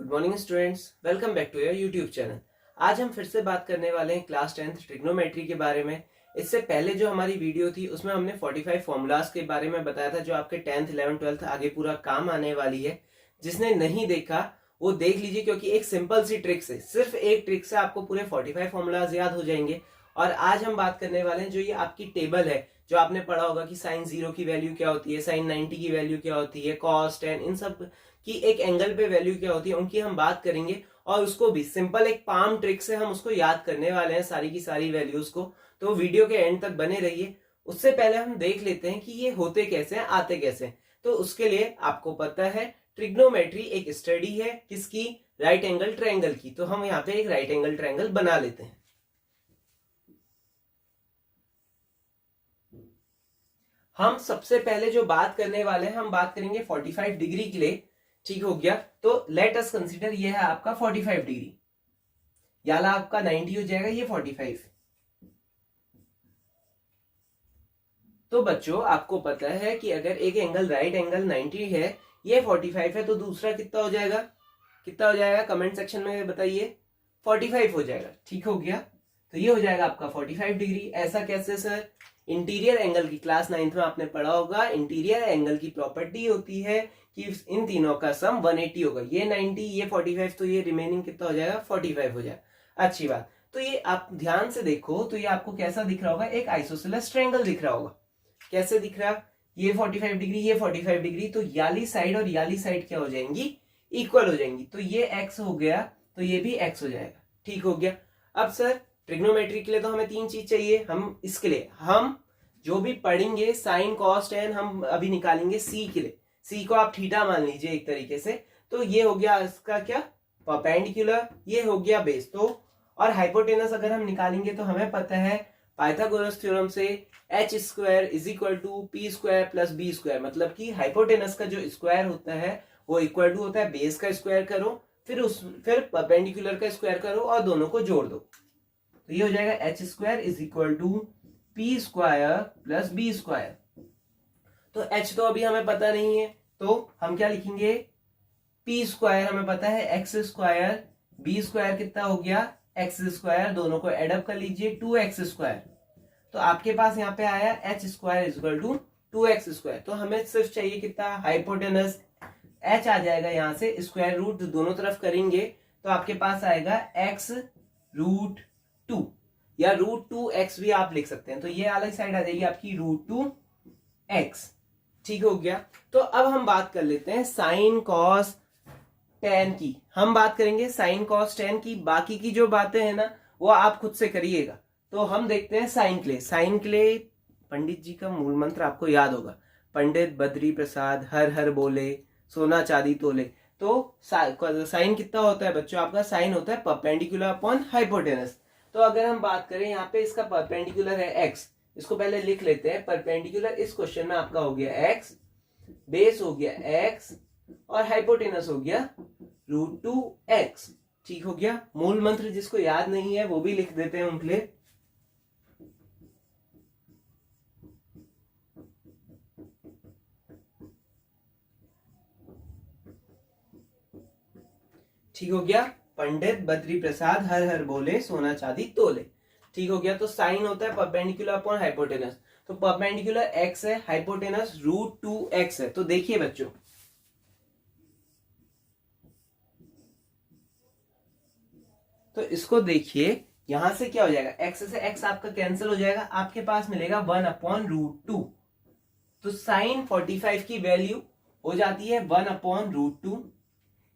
Good morning students, welcome back to your YouTube channel. आज हम फिर से बात करने वाले हैं क्लास 10th ट्रिग्नोमेट्री के बारे में। इससे पहले जो हमारी वीडियो थी उसमें हमने 45 फॉर्मूलाज के बारे में बताया था जो आपके 10th 11th 12th आगे पूरा काम आने वाली है। जिसने नहीं देखा वो देख लीजिए, क्योंकि एक सिंपल सी ट्रिक से, सिर्फ एक ट्रिक से आपको पूरे 45 फॉर्मूलाज याद हो जाएंगे। और आज हम बात करने वाले हैं जो ये आपकी टेबल है, जो आपने पढ़ा होगा कि साइन 0 की वैल्यू क्या होती है, साइन 90 की वैल्यू क्या होती है, कॉस 10, इन सब की एक एंगल पे वैल्यू क्या होती है, उनकी हम बात करेंगे। और उसको भी सिंपल एक पाम ट्रिक से हम उसको याद करने वाले हैं, सारी की सारी वैल्यूज को। तो वीडियो के एंड तक बने रहिए। उससे पहले हम देख लेते हैं कि ये होते कैसे हैं, आते कैसे हैं। तो उसके लिए आपको पता है ट्रिग्नोमेट्री एक स्टडी है किसकी, राइट एंगल ट्रायंगल की। तो हम यहाँ पे एक राइट एंगल ट्रायंगल बना लेते हैं। हम सबसे पहले जो बात करने वाले हैं, हम बात करेंगे 45 डिग्री के लिए। ठीक हो गया, तो लेट अस कंसीडर ये है आपका 45 डिग्री, याला आपका 90 हो जाएगा, ये 45। तो बच्चों आपको पता है कि अगर एक एंगल राइट एंगल 90 है, ये 45 है, तो दूसरा कितना हो जाएगा, कितना हो जाएगा कमेंट सेक्शन में बताइए। 45 हो जाएगा। ठीक हो गया, तो ये हो जाएगा आपका 45 डिग्री। ऐसा कैसे सर? इंटीरियर एंगल की क्लास 9th में आपने पढ़ा होगा, इंटीरियर एंगल की प्रॉपर्टी होती है कि इन तीनों का सम 180 होगा। ये 90, ये 45, तो ये रिमेनिंग कितना हो जाएगा, 45 हो जाएगा। अच्छी बात। तो ये आप ध्यान से देखो तो ये आपको कैसा दिख रहा होगा, एक आइसोसेलेस ट्रायंगल दिख रहा होगा। कैसे दिख रहा, ये 45 डिग्री, ये 45 डिग्री, तो याली साइड और याली साइड क्या हो जाएंगी, इक्वल हो जाएंगी। तो ये x हो गया, तो ये भी x हो जाएगा। ठीक हो गया। अब सर ट्रिग्नोमेट्री के लिए तो हमें तीन चीज चाहिए। हम इसके लिए हम जो भी पढ़ेंगे साइन कॉस टेन हम अभी निकालेंगे सी के लिए। सी को आप थीटा मान लीजिए एक तरीके से। तो ये हो गया इसका क्या, परपेंडिकुलर, ये हो गया बेस। तो और हाइपोटेनस अगर हम निकालेंगे तो हमें पता है पाइथागोरस थ्योरम से h square is equal to P square plus B square, मतलब कि हाइपोटेनस का जो स्क्वायर होता है वो इक्वल टू होता है बेस का स्क्वायर करो, फिर परपेंडिकुलर का स्क्वायर करो और दोनों को जोड़ दो। तो ये हो जाएगा h square is equal to P square plus B square. तो h तो अभी हमें पता नहीं है, तो हम क्या लिखेंगे, पी स्क्वायर हमें पता है एक्स स्क्वायर, बी स्क्वायर कितना हो गया एक्स स्क्वायर, दोनों को एडअप कर लीजिए 2x स्क्वायर। तो आपके पास यहाँ पे आया h square is equal to 2x square. तो हमें सिर्फ चाहिए कितना, हाइपोटेनस h आ जाएगा, यहाँ से स्क्वायर रूट दोनों तरफ करेंगे तो आपके पास आएगा x रूट 2 या रूट 2x भी आप लिख सकते हैं। तो ये अलग साइड आ जाएगी आपकी रूट 2x। ठीक हो गया। तो अब हम बात कर लेते हैं साइन कॉस टेन की। हम बात करेंगे साइन कॉस टेन की, बाकी की जो बातें हैं ना वो आप खुद से करिएगा। तो हम देखते हैं साइन के लिए। साइन के लिए पंडित जी का मूल मंत्र आपको याद होगा, पंडित बद्री प्रसाद हर हर बोले सोना चांदी तोले। तो साइन कितना होता है बच्चों, आपका साइन होता है परपेंडिकुलर अपॉन हाइपोटेनस। तो अगर हम बात करें यहाँ पे इसका परपेंडिकुलर है x, इसको पहले लिख लेते हैं। परपेंडिकुलर इस क्वेश्चन में आपका हो गया x, बेस हो गया x और हाइपोटेनस हो गया रूट 2x। ठीक हो गया। मूल मंत्र जिसको याद नहीं है वो भी लिख देते हैं उनके लिए। ठीक हो गया, पंडित बद्री प्रसाद हर हर बोले सोना चांदी तोले। ठीक हो गया। तो साइन होता है परपेंडिकुलर अपॉन हाइपोटेनस। तो परपेंडिकुलर x है, हाइपोटेनस रूट 2x है। तो देखिए बच्चों, तो इसको देखिए, यहां से क्या हो जाएगा, x से x आपका कैंसिल हो जाएगा, आपके पास मिलेगा 1 अपॉन रूट 2। तो साइन 45 की वैल्यू हो जाती है 1 अपॉन रूट 2।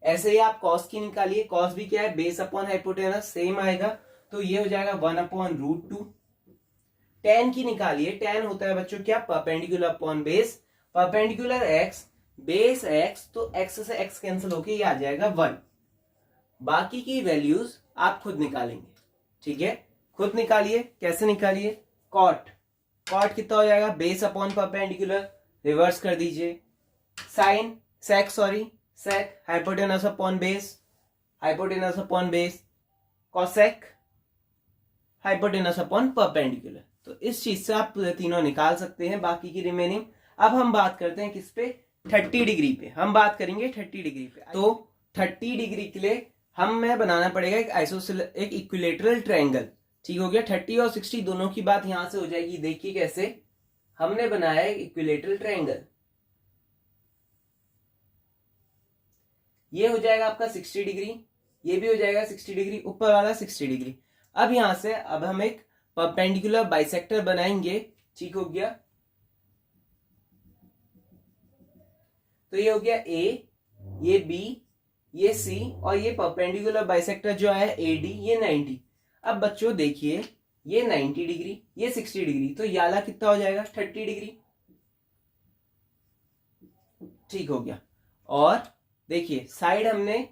ऐसे ही आप कॉस की निकालिए, कॉस भी क्या है, बेस अपॉन हाइपोटेनस, सेम आएगा। तो ये हो जाएगा 1 अपॉन रूट 2। टेन की निकालिए, टेन होता है बच्चों क्या, perpendicular upon base, perpendicular x base x, तो x से x कैंसिल होके ये आ जाएगा 1। बाकी की वैल्यूज आप खुद निकालेंगे। ठीक है, खुद निकालिए। कैसे निकालिए, कॉट, कॉट कितना हो जाएगा, बेस अपॉन परपेंडिकुलर, रिवर्स कर दीजिए। Sine sec, sorry sec, hypotenuse upon base, hypotenuse upon base, cosec, hypotenuse upon perpendicular. तो इस चीज से आप तीनों निकाल सकते हैं, बाकी की रिमेनिंग। अब हम बात करते हैं किस पे, 30 डिग्री पे। हम बात करेंगे 30 डिग्री पे। तो 30 डिग्री के लिए हमें बनाना पड़ेगा एक इक्विलेटरल ट्रायंगल। ठीक हो गया। 30 और 60 दोनों की बात यहां से हो जाएगी। देखिए कैसे हमने बनाया एक इक्विलेटरल ट्रायंगल। ये हो जाएगा आपका 60 डिग्री, ये भी हो जाएगा 60 डिग्री, ऊपर वाला 60 डिग्री। अब यहां से अब हम एक परपेंडिकुलर बाइसेक्टर बनाएंगे। ठीक हो गया। तो ये हो गया ए, ये बी, ये सी, और ये परपेंडिकुलर बाइसेक्टर जो है एडी, ये 90। अब बच्चों देखिए ये 90 डिग्री, ये 60 डिग्री, तो ये वाला कितना हो जाएगा 30 डिग्री। ठीक हो गया। और देखिए साइड हमने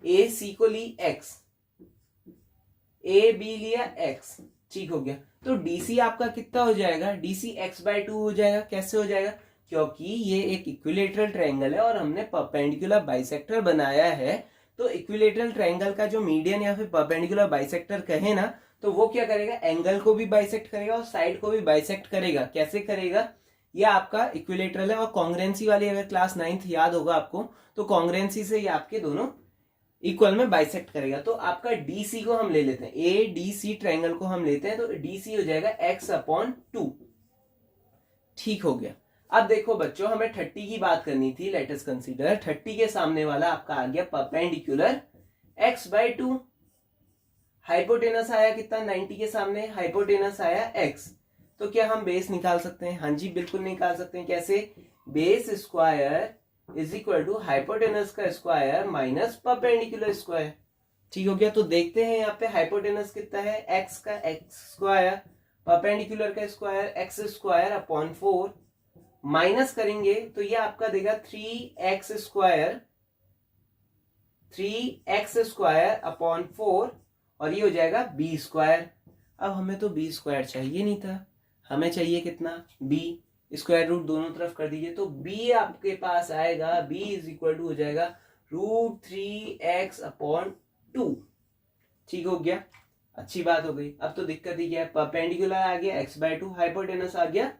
ए सी को ली x, ए बी लिया x। ठीक हो गया। तो डीसी आपका कितना हो जाएगा, डीसी x/2 हो जाएगा। कैसे हो जाएगा, क्योंकि ये एक इक्विलेटरल ट्रायंगल है और हमने परपेंडिकुलर बाइसेक्टर बनाया है। तो इक्विलेटरल ट्रायंगल का जो मीडियन या फिर परपेंडिकुलर बाइसेक्टर कहे ना, तो वो क्या करेगा, एंगल को भी बाइसेक्ट करेगा और साइड को भी बाइसेक्ट करेगा। कैसे करेगा, ये आपका इक्विलेटरल है। और कॉन्ग्रेंसी वाली अगर क्लास 9th याद होगा आपको, तो कॉन्ग्रेंसी से ये आपके दोनों इक्वल में बाइसेक्ट करेगा। तो आपका डीसी को हम ले लेते हैं, ए डी सी ट्रायंगल को हम लेते हैं, तो डीसी हो जाएगा x/2। ठीक हो गया। अब देखो बच्चों हमें 30 की बात करनी थी। लेट अस कंसीडर 30 के सामने वाला आपका आ गया परपेंडिकुलर x/2। हाइपोटेनस आया कितना 90 के सामने, हाइपोटेनस आया x। तो क्या हम बेस निकाल सकते हैं, हाँ जी बिल्कुल निकाल सकते हैं। कैसे, base square is equal to hypotenuse का स्क्वायर माइनस परपेंडिकुलर स्क्वायर। ठीक हो गया। तो देखते हैं यहाँ पे हाइपोटेनस कितना है, x का x स्क्वायर, परपेंडिकुलर का square x square upon 4, minus करेंगे तो ये आपका देगा 3x स्क्वायर अपॉन 4, और ये हो जाएगा b स्क्वायर। अब हमें तो b स्क्वायर चाहिए नहीं था, हमें चाहिए कितना, b। स्क्वायर रूट दोनों तरफ कर दीजिए, तो b आपके पास आएगा, b इज इक्वल टू हो जाएगा √3x/2। ठीक हो गया, अच्छी बात हो गई। अब तो दिक्कत ही क्या है, परपेंडिकुलर आ गया x/2, हाइपोटेनस आ गया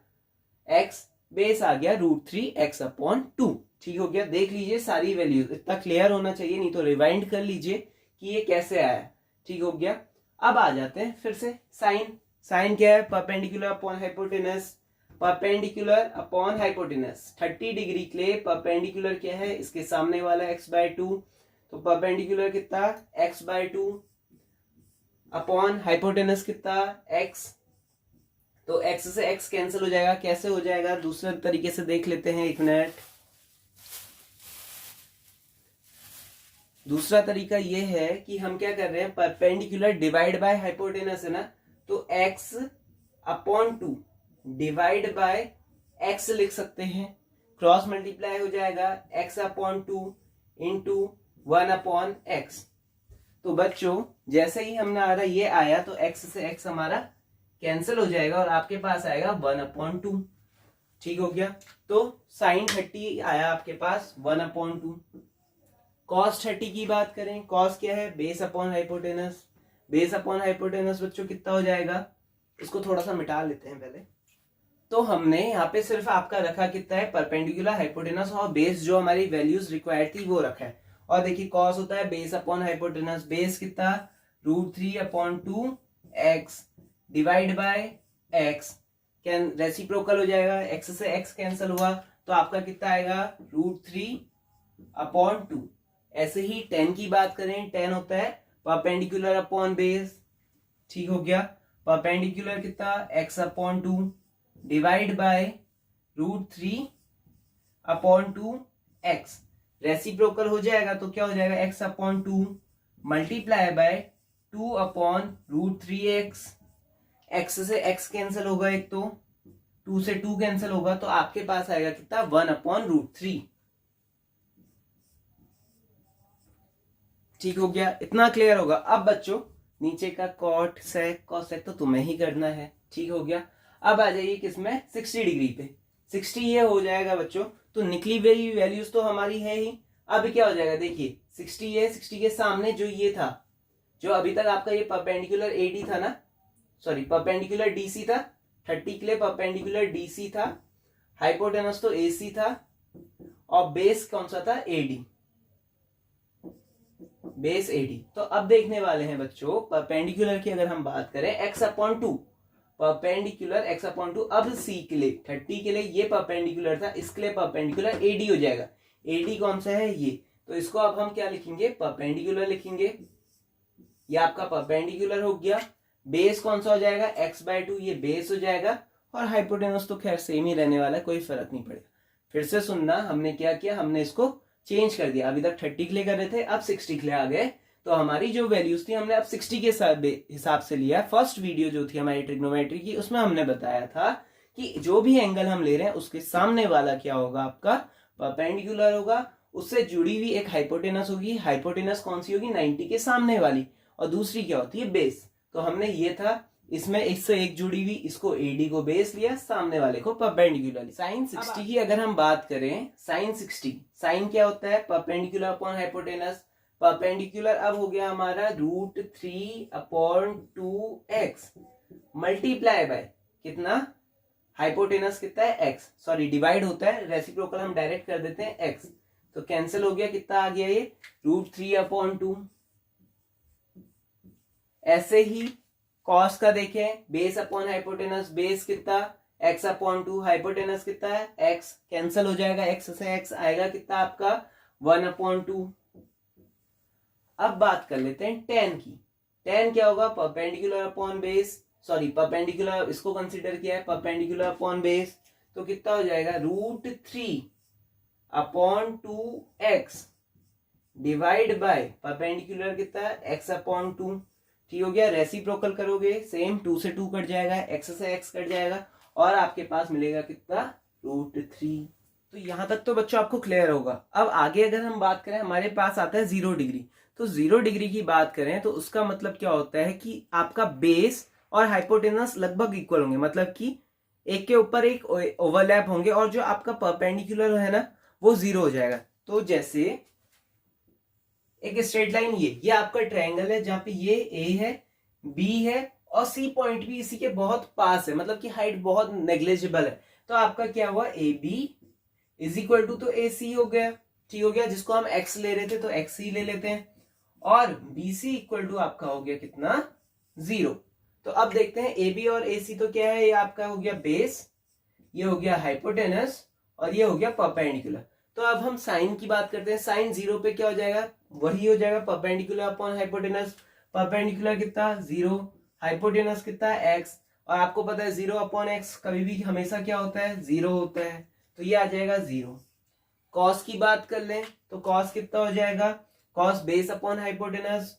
x, बेस आ गया √3x/2। ठीक हो गया। देख लीजिए सारी वैल्यूज, इतना क्लियर होना चाहिए, नहीं तो रिवाइंड कर लीजिए कि ये कैसे आया। ठीक हो गया। अब आ जाते हैं फिर से साइन। साइन क्या है, perpendicular upon hypotenuse, perpendicular upon hypotenuse. 30 degree के लिए परपेंडिकुलर क्या है, इसके सामने वाला x/2, तो परपेंडिकुलर कितना x/2 अपॉन हाइपोटेनस कितना x। तो x से x कैंसिल हो जाएगा। कैसे हो जाएगा, दूसरे तरीके से देख लेते हैं, एक मिनट। दूसरा तरीका ये है कि हम क्या कर रहे हैं, परपेंडिकुलर डिवाइड बाय हाइपोटेनस है ना, तो x/2 डिवाइड बाय x लिख सकते हैं। क्रॉस मल्टीप्लाई हो जाएगा x/2 इंटू 1/x। तो बच्चों जैसे ही हमारा ये आया तो x से x हमारा कैंसिल हो जाएगा और आपके पास आएगा 1/2। ठीक हो गया। तो साइन 30 आया आपके पास 1/2। कॉस 30 की बात करें, कॉस क्या है, base upon hypotenuse. Base upon hypotenuse बच्चों कितना हो जाएगा, इसको थोड़ा सा मिटा लेते हैं पहले। तो हमने यहाँ पे सिर्फ आपका रखा कितना है, परपेंडिकुलर, हाइपोटेनस और बेस, जो हमारी वैल्यूज रिक्वायर्ड थी वो रखा है। और देखिए कॉस होता है बेस अपॉन हाइपोटेनस, बेस कितना √3/2x divide by x, reciprocal हो जाएगा, x से x कैंसिल हुआ तो आपका कितना आएगा √3/2। ऐसे ही 10 की बात करें, 10 होता है परपेंडिकुलर अपॉन बेस। ठीक हो गया। परपेंडिकुलर कितना x/2 divide by √3/2x, reciprocal हो जाएगा तो क्या हो जाएगा x/2 multiply by 2/√3x। x से x कैंसिल होगा, एक तो 2 से 2 कैंसिल होगा, तो आपके पास आएगा कितना 1/√3। ठीक हो गया, इतना क्लियर होगा। अब बच्चों नीचे का कॉट सेक कॉसेक तो तुम्हें ही करना है। ठीक हो गया। अब आ जाइए किसमें, 60 डिग्री पे। 60 ये हो जाएगा बच्चों, तो निकली हुई वैल्यूज तो हमारी है ही। अब क्या हो जाएगा, देखिए 60 ये, 60 के सामने जो ये था, जो अभी तक आपका ये परपेंडिकुलर एडी था ना, सॉरी परपेंडिकुलर डीसी था, 30 के लिए परपेंडिकुलर डीसी था, हाइपोटेनस तो एसी था, और बेस कौन सा था, एडी। Base AD। तो अब देखने वाले हैं बच्चों परपेंडिकुलर की अगर हम बात करें x/2, परपेंडिकुलर x/2। अब C के लिए 30 के लिए ये परपेंडिकुलर था, इसके लिए परपेंडिकुलर AD हो जाएगा। AD कौन सा है ये, तो इसको अब हम क्या लिखेंगे, परपेंडिकुलर लिखेंगे। ये आपका परपेंडिकुलर हो गया। बेस कौन सा हो जाएगा, x/2, ये बेस हो जाएगा। और हाइपोटेनस तो खैर सेम ही रहने वाला है, कोई फर्क नहीं पड़ेगा। फिर से सुनना, हमने क्या किया, हमने इसको चेंज कर दिया। अभी तक 30 के लिए कर रहे थे, अब 60 के लिए आ गए। तो हमारी जो वैल्यूज थी हमने अब 60 के हिसाब से लिया। फर्स्ट वीडियो जो थी हमारी ट्रिग्नोमेट्री की, उसमें हमने बताया था कि जो भी एंगल हम ले रहे हैं उसके सामने वाला क्या होगा, आपका परपेंडिकुलर होगा। उससे जुड़ी हुई एक हाइपोटेनस होगी। हाइपोटेनस कौन सी होगी, 90 के सामने वाली। और दूसरी क्या होती है, बेस। तो हमने ये था, इसमें इससे एक जुड़ी हुई, इसको AD को बेस लिया, सामने वाले को परपेंडिकुलर। साइन 60 की अगर हम बात करें, साइन 60, साइन क्या होता है, परपेंडिकुलर अपॉन हाइपोटेनस। परपेंडिकुलर अब हो गया हमारा √3/2x मल्टीप्लाई बाय कितना, हाइपोटेनस कितना है x, सॉरी डिवाइड होता है, रेसिप्रोकल हम डायरेक्ट कर देते हैं x। तो कैंसिल हो गया, कितना आ गया ये, √3/2। ऐसे ही कॉस का देखें, बेस अपॉन हाइपोटेनस, बेस कितना x/2, हाइपोटेनस कितना है x, कैंसिल हो जाएगा, x से x आएगा कितना आपका 1/2। अब बात कर लेते हैं tan की। tan क्या होगा, perpendicular upon base, sorry perpendicular इसको कंसीडर किया है, परपेंडिकुलर अपॉन बेस। तो कितना हो जाएगा, √3/2x डिवाइड बाय परपेंडिकुलर कितना है x/2। ठीक हो गया। रेसिप्रोकल करोगे, सेम 2 से 2 कट जाएगा, x से x कट जाएगा, और आपके पास मिलेगा कितना, √3। तो यहां तक तो बच्चों आपको क्लियर होगा। अब आगे अगर हम बात करें, हमारे पास आता है 0 डिग्री। तो 0 डिग्री की बात करें तो उसका मतलब क्या होता है कि आपका बेस और हाइपोटेनस लगभग इक्वल होंगे, मतलब कि एक के ऊपर एक ओवरलैप होंगे, और जो आपका परपेंडिकुलर है ना, वो 0 हो जाएगा। तो जैसे एक स्ट्रेट लाइन, ये आपका ट्रायंगल है, जहां पे ये A है, B है, और C पॉइंट भी इसी के बहुत पास है, मतलब कि हाइट बहुत नेग्लिजिबल है। तो आपका क्या हुआ, AB इज इक्वल टू, तो AC हो गया। ठीक हो गया, जिसको हम x ले रहे थे तो x ही ले लेते हैं, और BC इक्वल टू आपका हो गया कितना, 0। तो अब देखते हैं AB और AC तो क्या है, ये आपका हो गया बेस, ये हो गया हाइपोटेनस, और ये हो गया परपेंडिकुलर। तो अब हम साइन की बात करते हैं। साइन 0 पे क्या हो जाएगा, वही हो जाएगा परपेंडिकुलर अपॉन हाइपोटेनस। परपेंडिकुलर कितना, 0, हाइपोटेनस कितना x, और आपको पता है 0/x कभी भी हमेशा क्या होता है, 0 होता है। तो ये आ जाएगा 0। कॉस की बात कर लें तो कॉस कितना हो जाएगा, cos base upon hypotenuse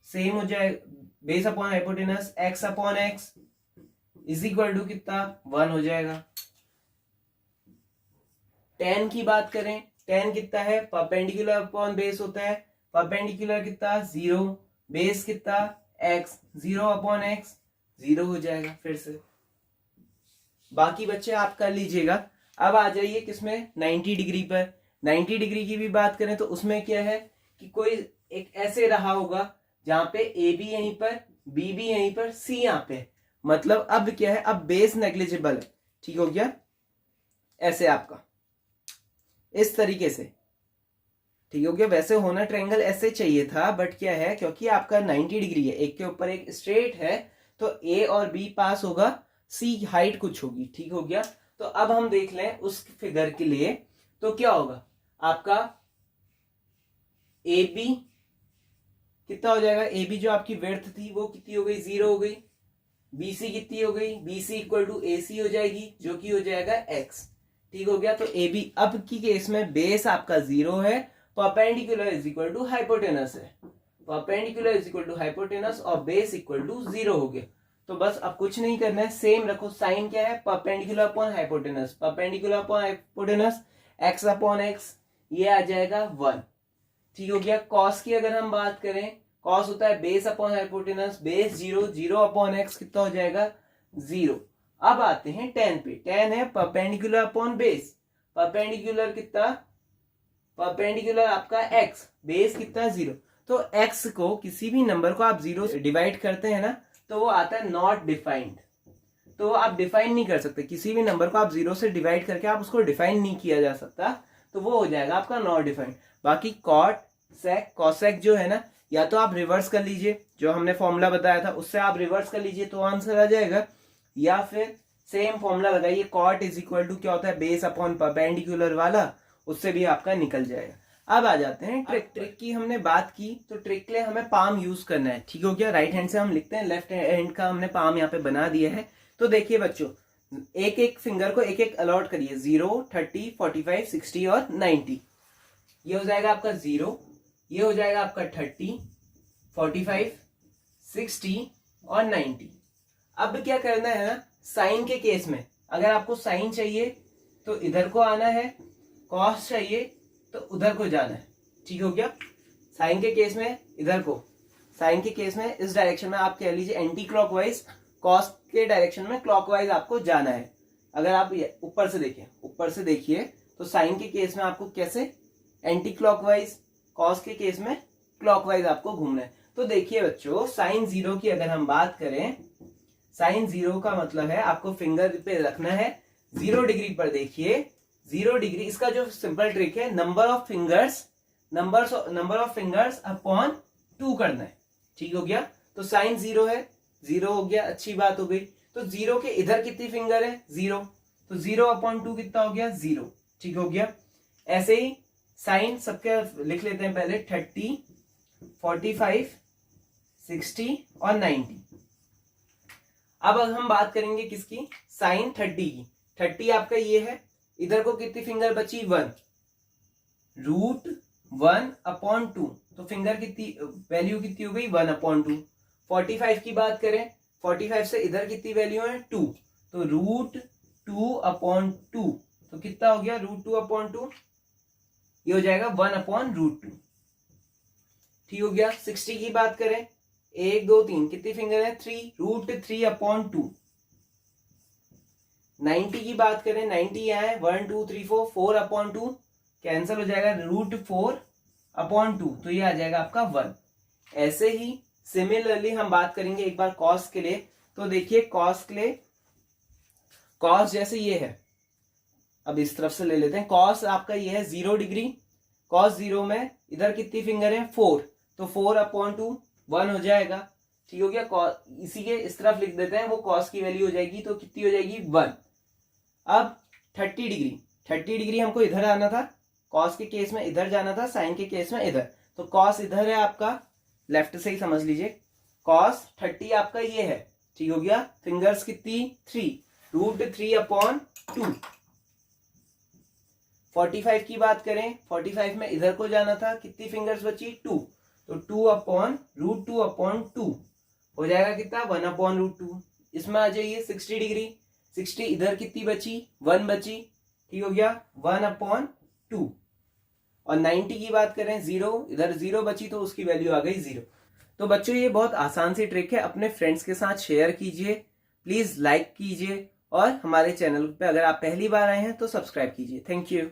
same हो जाएगा, base upon hypotenuse x/x is equal to कितना, 1 हो जाएगा। tan की बात करें, tan कितना है, परपेंडिकुलर अपॉन बेस होता है, परपेंडिकुलर कितना, 0, बेस कितना x, 0/x 0 हो जाएगा। फिर से बाकी बच्चे आप कर लीजिएगा। अब आ जाइए किसमें, 90 डिग्री पर। 90 डिग्री की भी बात करें तो उसमें क्या है कि कोई एक ऐसे रहा होगा जहां पे A भी यहीं पर, B भी यहीं पर, C यहाँ पे, मतलब अब क्या है, अब बेस नेग्लिजिबल है। ठीक हो गया, ऐसे आपका इस तरीके से। ठीक हो गया। वैसे होना ट्रायंगल ऐसे चाहिए था, बट क्या है, क्योंकि आपका 90 डिग्री है, एक के ऊपर एक स्ट्रेट है, तो A और B पास होगा, C हाइट कुछ होगी। ठीक हो गया। तो अब हम देख लें उस फिगर के लिए, तो क्या होगा आपका AB कितना हो जाएगा, AB जो आपकी विड्थ थी वो कितनी हो गई, 0 हो गई। BC कितनी हो गई, BC इक्वल टू AC हो जाएगी, जो कि हो जाएगा x। ठीक हो गया। तो AB अब की केस में बेस आपका 0 है, perpendicular is equal to hypotenuse है, perpendicular is equal to hypotenuse, और बेस इक्वल टू 0 हो गया। तो बस अब कुछ नहीं करना है, सेम रखो। साइन क्या है, perpendicular upon hypotenuse, perpendicular upon hypotenuse x/x, ये आ जाएगा 1। ठीक हो गया। कॉस की अगर हम बात करें, कॉस होता है base upon hypotenuse, base 0, 0/x कितना हो जाएगा, 0। अब आते हैं tan पे। tan है परपेंडिकुलर अपॉन बेस, परपेंडिकुलर कितना, परपेंडिकुलर आपका x, बेस कितना, 0। तो x को, किसी भी नंबर को आप 0 से डिवाइड करते हैं ना, तो वो आता है नॉट डिफाइंड। तो आप डिफाइन नहीं कर सकते, किसी भी नंबर को आप 0 से डिवाइड करके आप उसको डिफाइन नहीं किया जा सकता, तो वो हो जाएगा आपका नॉट डिफाइंड। बाकी कॉट सेक, कॉसेक जो है ना, या तो आप रिवर्स कर लीजिए, जो हमने फॉर्मूला बताया था उससे आप रिवर्स कर लीजिए तो आंसर आ जाएगा, या फिर सेम फॉर्मूला लगाइए कॉट इज इक्वल टू क्या होता है बेस अपॉन परपेंडिकुलर वाला, उससे भी आपका निकल जाएगा। अब आ जाते हैं ट्रिक की हमने बात की, तो ट्रिक के लिए हमें पाम यूज करना है, ठीक हो गया। राइट हैंड से हम लिखते हैं, लेफ्ट हैंड का हमने पाम यहाँ पे बना दिया है। तो देखिए बच्चों, एक एक फिंगर को एक एक अलॉट करिए, 0, 30, 45, 60 और 90। ये हो जाएगा आपका 0, ये हो जाएगा आपका 30, 45, 60 और 90। अब क्या करना है ना, साइन के केस में अगर आपको साइन चाहिए तो इधर को आना है, कॉस चाहिए तो उधर को जाना है, ठीक हो गया। साइन के केस में इधर को, साइन के केस में इस डायरेक्शन में आप कह लीजिए एंटी क्लॉकवाइज, कॉस के डायरेक्शन में क्लॉकवाइज आपको जाना है। अगर आप ऊपर से देखिए, ऊपर से देखिए तो साइन के केस में आपको कैसे एंटी क्लॉकवाइज, कॉस के केस में क्लॉकवाइज आपको घूमना है। तो देखिए बच्चों, साइन 0 की अगर हम बात करें, साइन 0 का मतलब है आपको फिंगर पे रखना है 0 डिग्री पर। देखिए 0 डिग्री, इसका जो सिंपल ट्रिक है नंबर ऑफ फिंगर्स अपॉन 2 करना है, ठीक हो गया। तो साइन 0 है, 0 हो गया, अच्छी बात हो गई। तो 0 के इधर कितनी फिंगर है, 0, तो 0 अपॉन 2 कितना हो गया, 0, ठीक हो गया। ऐसे ही साइन सबके लिख लेते हैं पहले, 30, 45, 60 और 90। अब हम बात करेंगे किसकी, साइन 30 की। 30 आपका ये है, इधर को कितनी फिंगर बची, 1, √1 अपॉन 2, तो फिंगर कितनी, वैल्यू कितनी हो गई, 1 अपॉन 2। 45 की बात करें, 45 से इधर कितनी वैल्यू है, 2, तो √2 अपॉन 2, तो कितना हो गया, √2 अपॉन 2, ये हो जाएगा 1 अपॉन √2, ठीक हो गया। 60 की बात करें, 1, 2, 3 कितनी फिंगर है, 3, √3 अपॉन 2। 90 की बात करें, 90 यहाँ है, 1, 2, 3, 4, 4 अपॉन 2, कैंसिल हो जाएगा, √4 अपॉन 2, तो ये आ जाएगा आपका 1। ऐसे ही सिमिलरली हम बात करेंगे एक बार कॉस के लिए। तो देखिए कॉस के लिए, कॉस जैसे ये है, अब इस तरफ से ले लेते हैं, कॉस आपका ये है 0 डिग्री, कॉस 0 में इधर कितनी फिंगर है, 4, तो 4 अपॉन 2, 1 हो जाएगा, ठीक हो गया। इसी के इस तरफ लिख देते हैं, वो कॉस की वैल्यू हो जाएगी, तो कितनी हो जाएगी, 1। अब 30 डिग्री, 30 डिग्री हमको इधर आना था, कॉस के केस में इधर जाना था, साइन के केस में इधर, तो कॉस इधर है आपका, लेफ्ट से ही समझ लीजिए, कॉस 30 आपका ये है, ठीक हो गया। फिंगर्स कितनी, 3, √3 अपॉन 2। 45 की बात करें, 45 में इधर को जाना था, कितनी फिंगर्स बची, 2, तो 2 अपॉन √2 अपॉन 2 हो जाएगा कितना, 1 अपॉन √2। इसमें आ जाइए 60 डिग्री, 60 इधर कितनी बची, 1 बची, ठीक हो गया, 1 अपॉन 2। और 90 की बात करें, 0 इधर 0 बची, तो उसकी वैल्यू आ गई 0। तो बच्चों ये बहुत आसान सी ट्रिक है, अपने फ्रेंड्स के साथ शेयर कीजिए, प्लीज लाइक कीजिए, और हमारे चैनल पे अगर आप पहली बार आए हैं तो सब्सक्राइब कीजिए। Thank you.